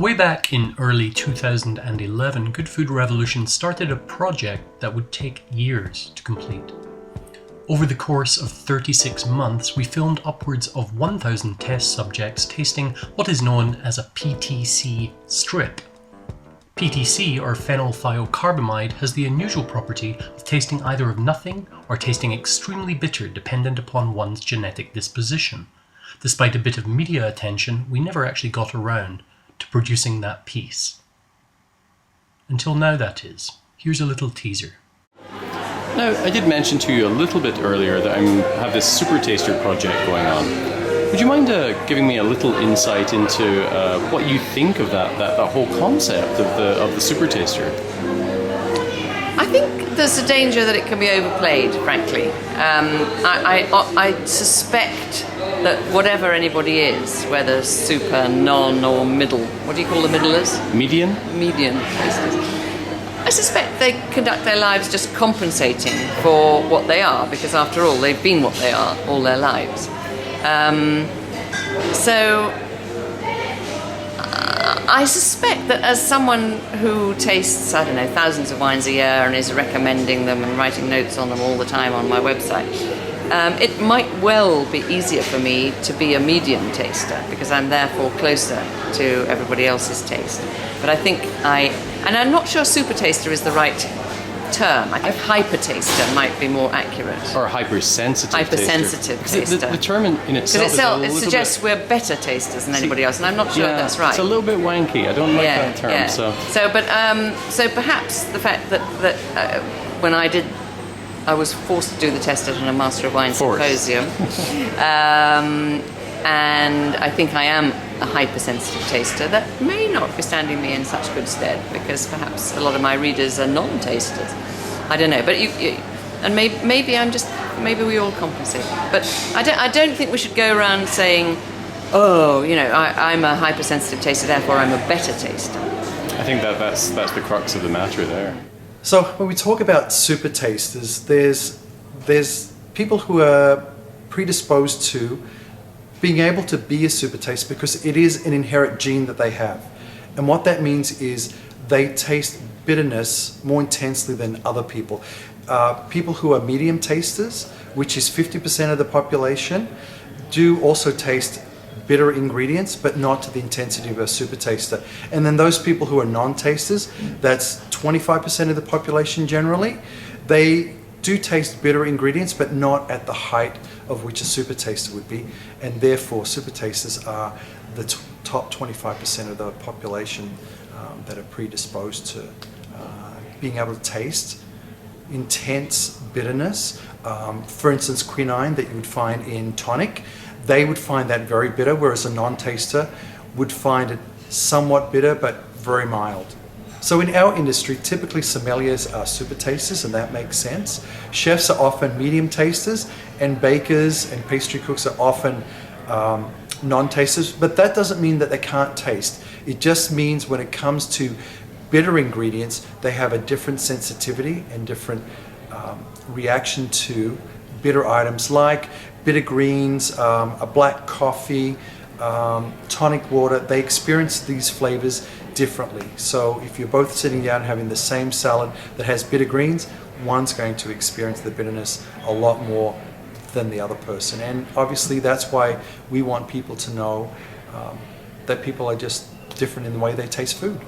Way back in early 2011, Good Food Revolution started a project that would take years to complete. Over the course of 36 months, we filmed upwards of 1,000 test subjects tasting what is known as a PTC strip. PTC, or phenylthiocarbamide, has the unusual property of tasting either of nothing or tasting extremely bitter dependent upon one's genetic disposition. Despite a bit of media attention, we never actually got around to producing that piece. Until now, that is. Here's a little teaser. Now, I did mention to you a little bit earlier that I have this Supertaster project going on. Would you mind giving me a little insight into what you think of that whole concept of the Supertaster? I think there's a danger that it can be overplayed, frankly. I suspect that whatever anybody is, whether super, non, or middle, what do you call the middlers? Median? Median tasters. I suspect they conduct their lives just compensating for what they are, because after all, they've been what they are all their lives. So I suspect that as someone who tastes, I don't know, thousands of wines a year and is recommending them and writing notes on them all the time on my website, it might well be easier for me to be a medium taster because I'm therefore closer to everybody else's taste. But I think and I'm not sure super taster is the right term. I think hyper taster might be more accurate. Or hypersensitive hypersensitive taster. The term in itself it suggests we're better tasters than anybody else, and I'm not sure that's right. It's a little bit wanky. I don't like that term. Yeah. So So perhaps the fact that when I was forced to do the test at a Master of Wine symposium, and I think I am a hypersensitive taster. That may not be standing me in such good stead because perhaps a lot of my readers are non-tasters. I don't know, but maybe we all compensate. But I don't think we should go around saying, oh, I'm a hypersensitive taster, therefore I'm a better taster. I think that's the crux of the matter there. So when we talk about super tasters, there's people who are predisposed to being able to be a super taster because it is an inherent gene that they have. And what that means is they taste bitterness more intensely than other people. People who are medium tasters, which is 50% of the population, do also taste bitter ingredients, but not to the intensity of a super taster. And then those people who are non-tasters, that's 25% of the population generally, they do taste bitter ingredients, but not at the height of which a super taster would be. And therefore, super tasters are the top 25% of the population that are predisposed to being able to taste intense bitterness. For instance, quinine that you would find in tonic, they would find that very bitter, whereas a non-taster would find it somewhat bitter, but very mild. So in our industry, typically sommeliers are super tasters, and that makes sense. Chefs are often medium tasters, and bakers and pastry cooks are often non-tasters, but that doesn't mean that they can't taste. It just means when it comes to bitter ingredients, they have a different sensitivity and different reaction to bitter items like bitter greens, a black coffee, tonic water. They experience these flavors differently. So if you're both sitting down having the same salad that has bitter greens, one's going to experience the bitterness a lot more than the other person. And obviously that's why we want people to know that people are just different in the way they taste food.